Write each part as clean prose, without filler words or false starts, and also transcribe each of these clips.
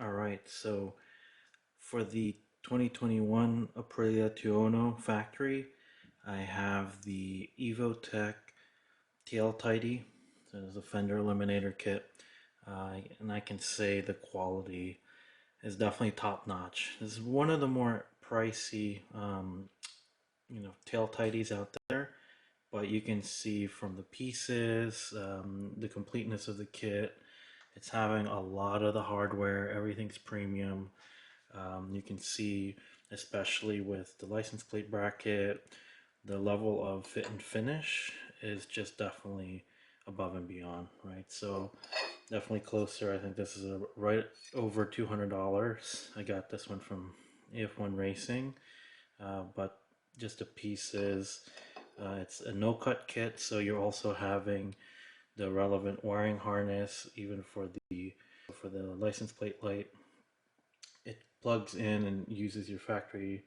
All right, so for the 2021 Aprilia Tuono factory, I have the EVOTECH tail tidy. So it's a Fender Eliminator kit, and I can say the quality is definitely top notch. This is one of the more pricey, tail tidies out there, but you can see from the pieces, the completeness of the kit. It's having a lot of the hardware. Everything's premium. You can see, especially with the license plate bracket, the level of fit and finish is just definitely above and beyond, right? So definitely closer. I think this is right over $200. I got this one from AF1 Racing, but just the pieces. It's a no-cut kit, so you're also having the relevant wiring harness, even for the license plate light. It plugs in and uses your factory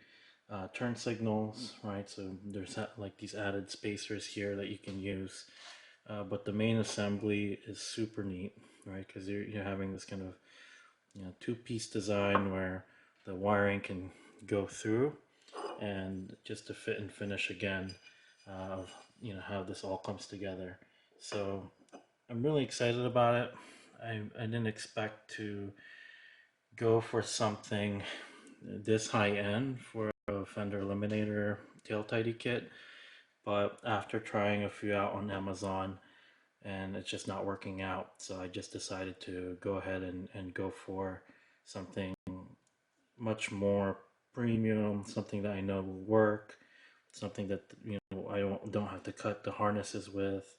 turn signals, right? So there's like these added spacers here that you can use. But the main assembly is super neat, right? Because you're having this kind of two-piece design where the wiring can go through, and just to fit and finish again of how this all comes together. So I'm really excited about it. I didn't expect to go for something this high end for a Fender Eliminator tail tidy kit, but after trying a few out on Amazon and it's just not working out, so I just decided to go ahead and go for something much more premium, something that I know will work, something that I don't have to cut the harnesses with.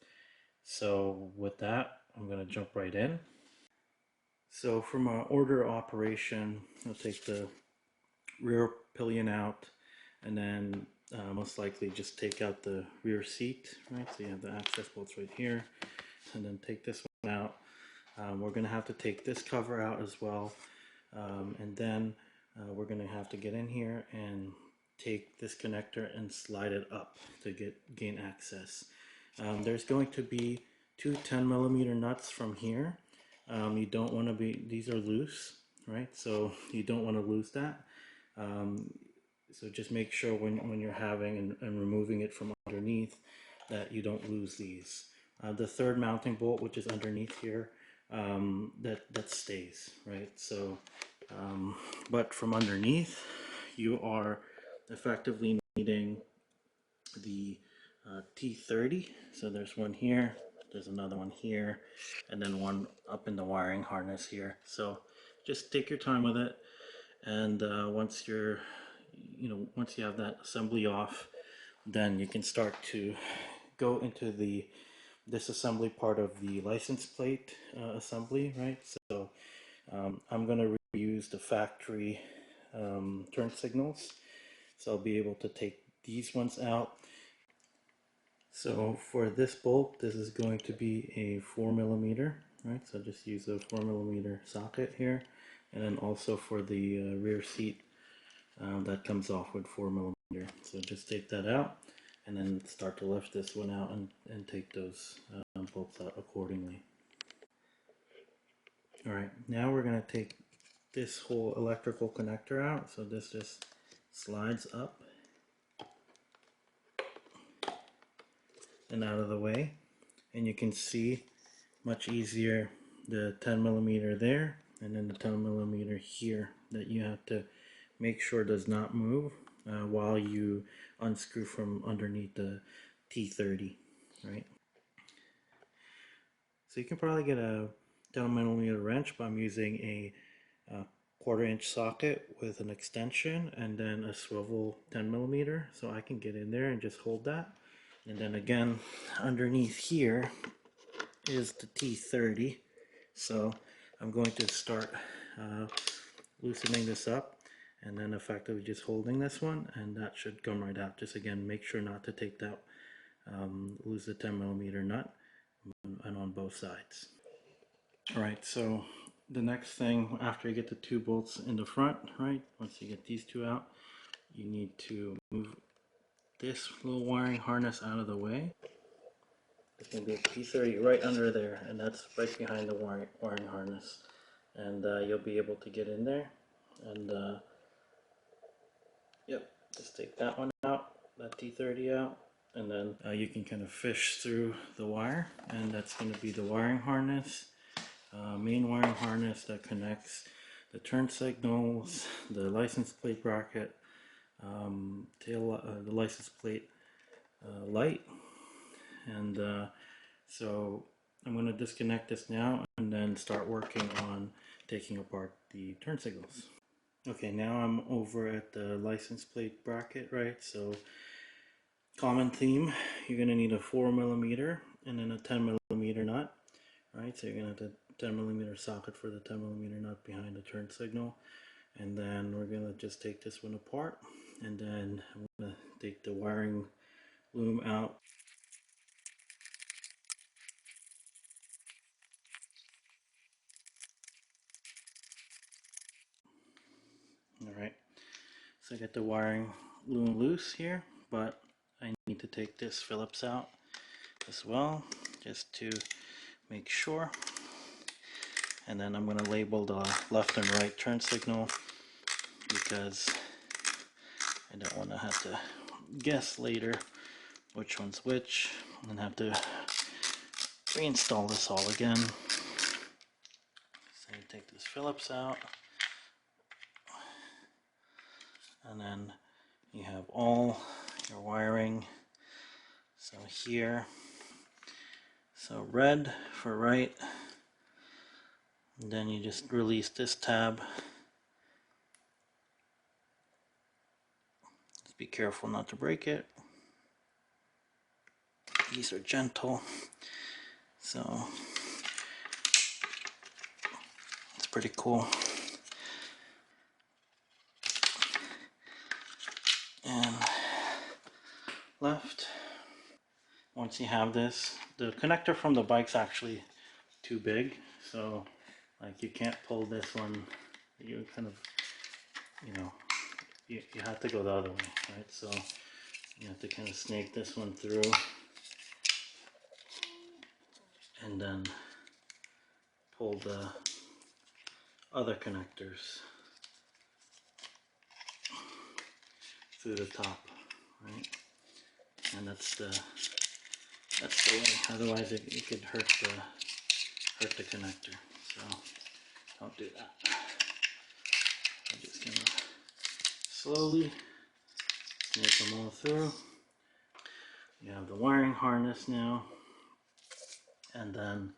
So with that, I'm gonna jump right in. So for my order operation, I'll take the rear pillion out, and then most likely just take out the rear seat, right? So you have the access bolts right here, and then take this one out. We're going to have to take this cover out as well, and then we're going to have to get in here and take this connector and slide it up to gain access. There's going to be two 10mm nuts from here. You don't want to be, these are loose, right? So you don't want to lose that. So just make sure when you're having and removing it from underneath that you don't lose these. The third mounting bolt, which is underneath here, that stays, right? So, but from underneath, you are effectively needing the T30. So there's one here, there's another one here, and then one up in the wiring harness here. So just take your time with it, and once you have that assembly off, then you can start to go into the disassembly part of the license plate assembly, right? So I'm going to reuse the factory turn signals, so I'll be able to take these ones out. So for this bolt, this is going to be a 4mm, right? So just use a 4mm socket here, and then also for the rear seat, that comes off with 4mm. So just take that out, and then start to lift this one out and take those bolts out accordingly. Alright, now we're going to take this whole electrical connector out. So this just slides up and out of the way, and you can see much easier the 10mm there, and then the 10mm here that you have to make sure does not move while you unscrew from underneath the T30, right? So you can probably get a 10mm wrench, but I'm using a 1/4" socket with an extension and then a swivel 10mm, so I can get in there and just hold that. And then again, underneath here is the T30, so I'm going to start loosening this up, and then effectively just holding this one, and that should come right out. Just again, make sure not to take that, lose the 10mm nut, and on both sides. Alright, so the next thing after you get the two bolts in the front, right, once you get these two out, you need to move this little wiring harness out of the way. There's going to be a T30 right under there, and that's right behind the wiring harness. and you'll be able to get in there. And yep, just take that one out, that T30 out, and then you can kind of fish through the wire, and that's going to be the wiring harness, main wiring harness that connects the turn signals, the license plate bracket, the license plate light, and so I'm going to disconnect this now and then start working on taking apart the turn signals. Okay, now I'm over at the license plate bracket, right? So common theme, you're going to need a 4mm and then a 10mm nut, right? So you're going to have the 10mm socket for the 10mm nut behind the turn signal. And then we're going to just take this one apart, and then I'm going to take the wiring loom out. Alright, so I got the wiring loom loose here, but I need to take this Phillips out as well, just to make sure. And then I'm going to label the left and right turn signal, because I don't want to have to guess later which one's which and have to reinstall this all again. So you take this Phillips out, and then you have all your wiring. So here, so red for right, and then you just release this tab. Just be careful not to break it. These are gentle, so it's pretty cool. And left. Once you have this, the connector from the bike's actually too big, so like you can't pull this one. You kind of, you have to go the other way, right? So you have to kind of snake this one through, and then pull the other connectors through the top, right? And that's the way. Otherwise, it could hurt the connector. So don't do that. I'm just gonna slowly snake them all through. You have the wiring harness now, and then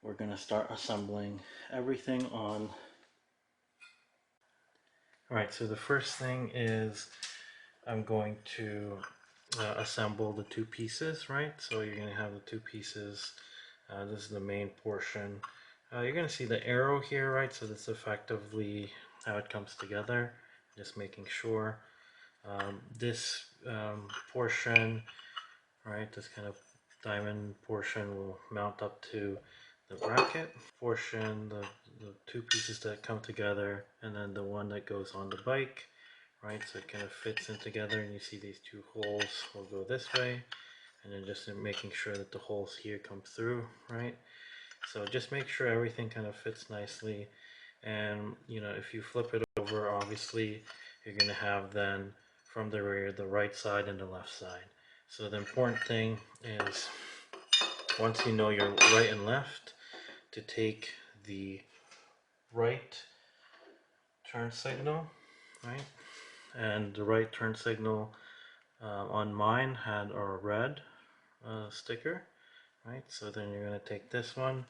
we're gonna start assembling everything on. Alright, so the first thing is I'm going to assemble the two pieces, right? So you're going to have the two pieces. This is the main portion. You're going to see the arrow here, right? So that's effectively how it comes together. Just making sure this portion, right, this kind of diamond portion will mount up to the bracket portion, the two pieces that come together, and then the one that goes on the bike, right? So it kind of fits in together, and you see these two holes will go this way, and then just making sure that the holes here come through, right? So just make sure everything kind of fits nicely. And if you flip it over, obviously you're going to have then from the rear the right side and the left side. So the important thing is, once you know your right and left, to take the right turn signal, right? And the right turn signal on mine had a red sticker, right? So then you're going to take this one,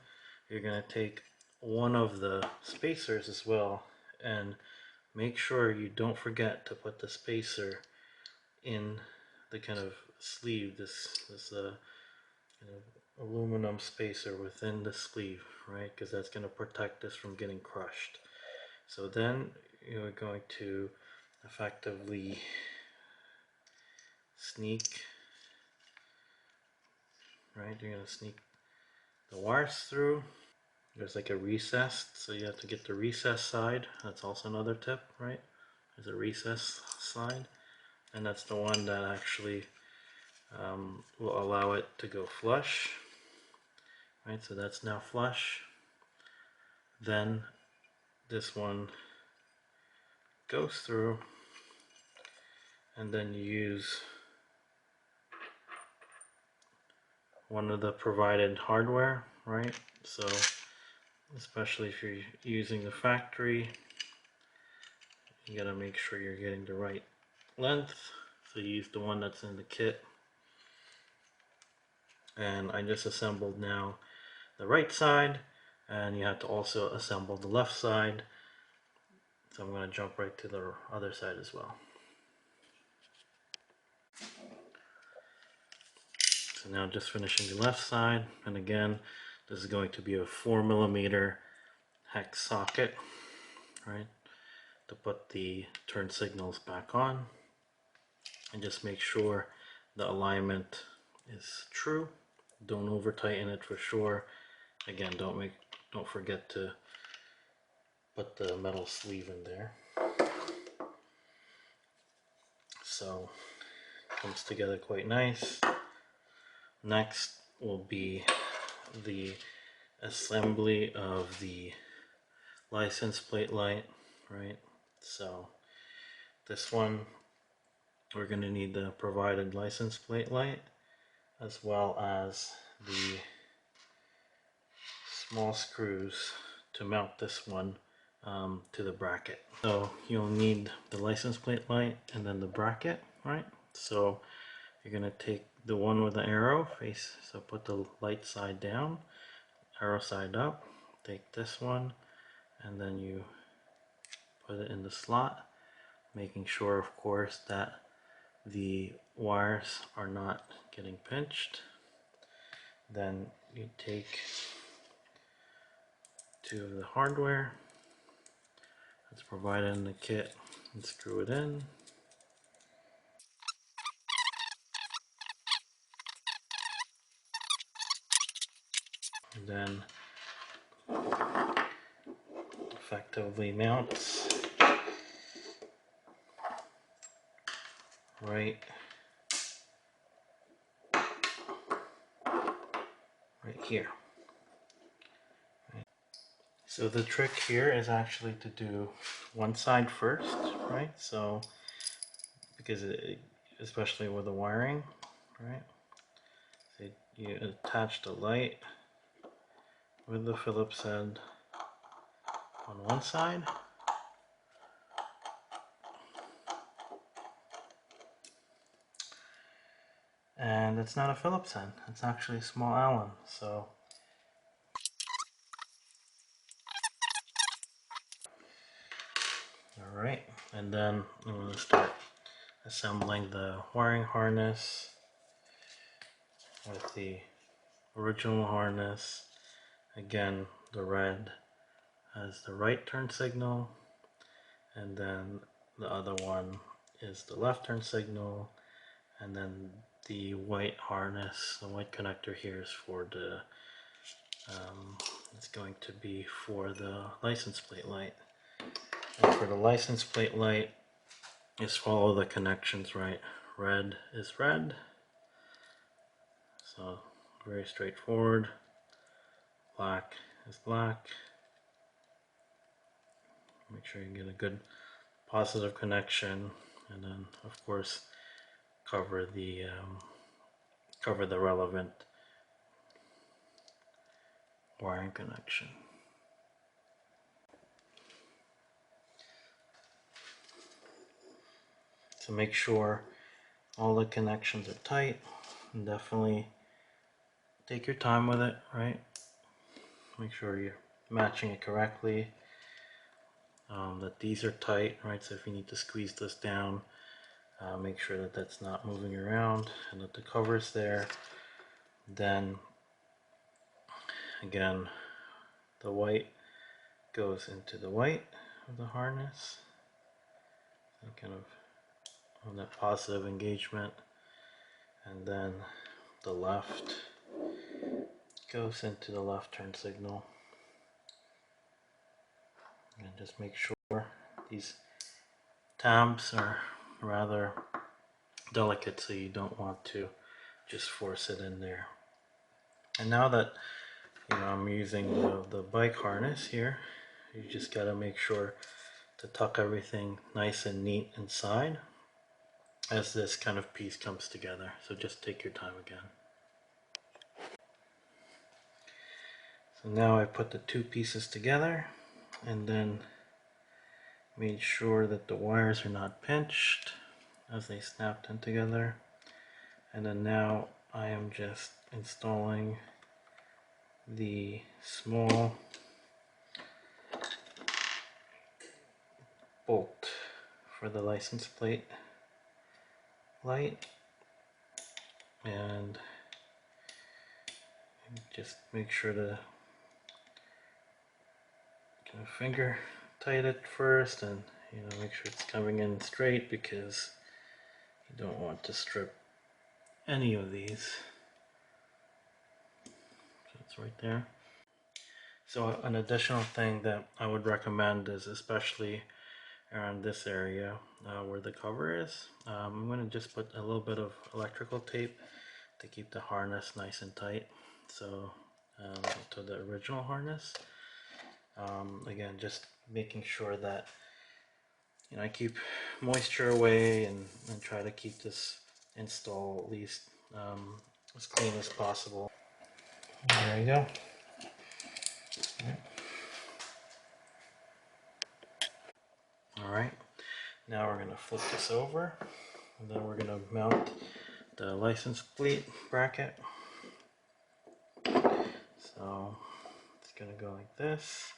you're going to take one of the spacers as well, and make sure you don't forget to put the spacer in the kind of sleeve, this aluminum spacer within the sleeve, right? Because that's going to protect this from getting crushed. So then you're going to effectively sneak, right? You're going to sneak the wires through. There's like a recess, so you have to get the recess side. That's also another tip, right? There's a recess side, and that's the one that actually will allow it to go flush, right? So that's now flush. Then this one goes through, and then you use one of the provided hardware, right? So especially if you're using the factory, you gotta make sure you're getting the right length. So you use the one that's in the kit. And I just assembled now the right side, and you have to also assemble the left side. So I'm going to jump right to the other side as well. So now just finishing the left side, and again, this is going to be a 4mm hex socket, right, to put the turn signals back on, and just make sure the alignment is true. Don't over tighten it for sure. Again, don't forget to put the metal sleeve in there. So it comes together quite nice. Next will be the assembly of the license plate light, right? So this one, we're going to need the provided license plate light, as well as the small screws to mount this one to the bracket. So you'll need the license plate light and then the bracket, right? So you're going to take the one with the arrow face, so put the light side down, arrow side up, take this one, and then you put it in the slot, making sure of course that the wires are not getting pinched. Then you take two of the hardware that's provided in the kit and screw it in. And then effectively mounts right here. So the trick here is actually to do one side first, right? So because especially with the wiring, right? So you attach the light with the Phillips head on one side, and it's not a Phillips head, it's actually a small Allen. So alright, and then I'm going to start assembling the wiring harness with the original harness. Again, the red has the right turn signal, and then the other one is the left turn signal, and then the white harness, the white connector here is for the it's going to be for the license plate light. And for the license plate light, just follow the connections, right? Red is red, so very straightforward. Black is black. Make sure you get a good positive connection, and then of course cover the relevant wiring connection. So make sure all the connections are tight, and definitely take your time with it, right? Make sure you're matching it correctly, that these are tight, right? So if you need to squeeze this down, make sure that that's not moving around and that the cover's there. Then again, the white goes into the white of the harness, so kind of on that positive engagement, and then the left goes into the left turn signal. And just make sure these tabs are rather delicate, so you don't want to just force it in there. And now that I'm using the bike harness here, You just got to make sure to tuck everything nice and neat inside as this kind of piece comes together. So just take your time again. So now I put the two pieces together and then made sure that the wires are not pinched as they snapped in together. And then now I am just installing the small bolt for the license plate light, and just make sure to kind of finger tight it first, and make sure it's coming in straight because you don't want to strip any of these. So it's right there. So an additional thing that I would recommend is, especially around this area where the cover is, I'm going to just put a little bit of electrical tape to keep the harness nice and tight. So to the original harness, again, just making sure that I keep moisture away and try to keep this install at least as clean as possible. There you go. Alright, now we're going to flip this over, and then we're going to mount the license plate bracket. So it's going to go like this,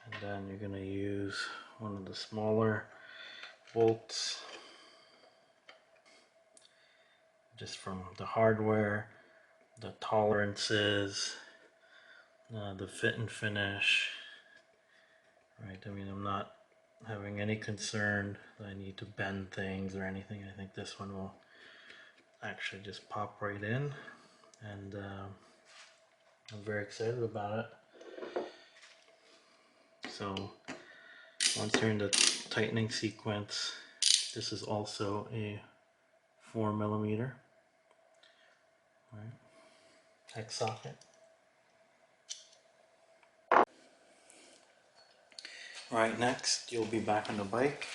and then you're going to use one of the smaller bolts just from the hardware, the tolerances, the fit and finish. Right, I mean, I'm not having any concern that I need to bend things or anything. I think this one will actually just pop right in, and I'm very excited about it. So once you're in the tightening sequence, this is also a 4mm, right, hex socket. Right, next you'll be back on the bike.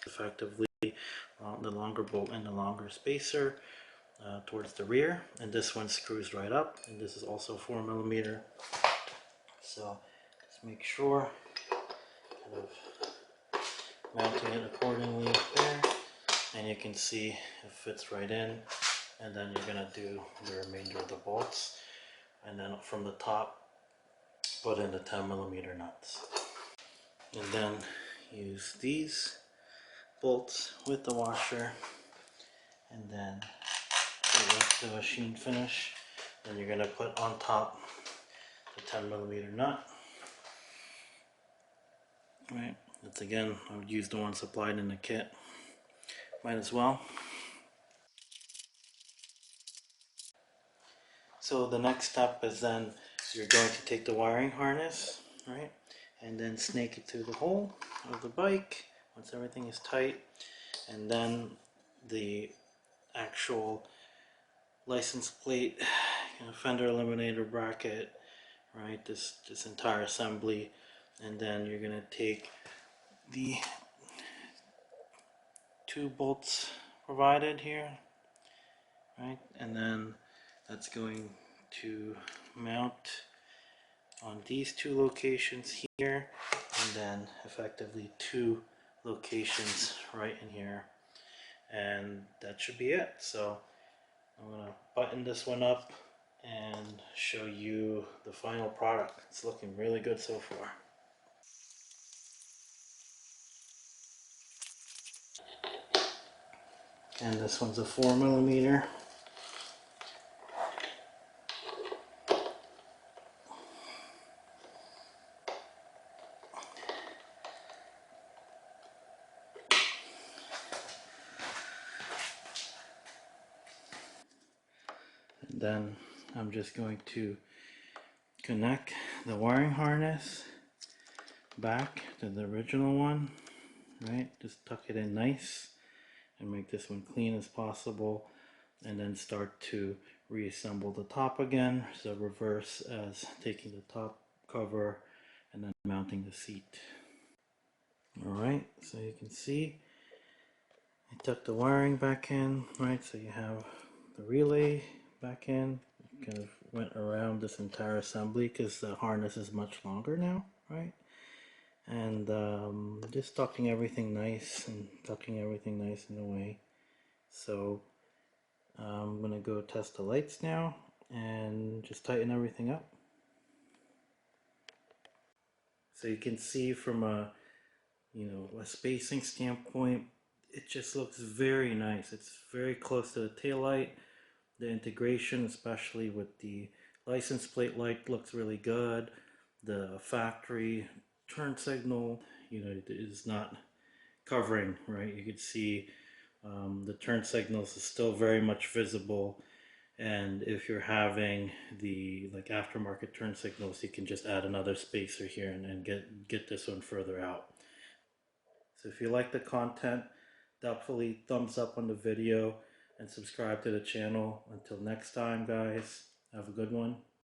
Effectively the longer bolt and the longer spacer towards the rear, and this one screws right up, and this is also 4mm. So just make sure kind of mounting it accordingly there, and you can see it fits right in. And then you're gonna do the remainder of the bolts, and then from the top put in the 10mm nuts, and then use these bolts with the washer, and then with the machine finish. Then you're gonna put on top the 10mm nut. Right, that's again, I would use the one supplied in the kit. Might as well. So the next step is then you're going to take the wiring harness, right, and then snake it through the hole of the bike once everything is tight, and then the actual license plate, Fender Eliminator bracket, right, this entire assembly, and then you're going to take the two bolts provided here, right, and then that's going to mount on these two locations here, and then effectively two locations right in here, and that should be it. So I'm gonna button this one up and show you the final product. It's looking really good so far. And this one's a 4mm. And then I'm just going to connect the wiring harness back to the original one, right? Just tuck it in nice and make this one clean as possible, and then start to reassemble the top again. So reverse as taking the top cover and then mounting the seat. Alright, so you can see I tucked the wiring back in, right? So you have the relay back in. Kind of went around this entire assembly because the harness is much longer now, right? And just tucking everything nice and tucking everything nice in the way. So I'm gonna go test the lights now and just tighten everything up. So you can see from a a spacing standpoint, it just looks very nice. It's very close to the taillight. The integration, especially with the license plate light, looks really good. The factory turn signal, is not covering, right? You can see the turn signals is still very much visible. And if you're having the aftermarket turn signals, you can just add another spacer here and get this one further out. So if you like the content, definitely thumbs up on the video and subscribe to the channel. Until next time, guys, have a good one.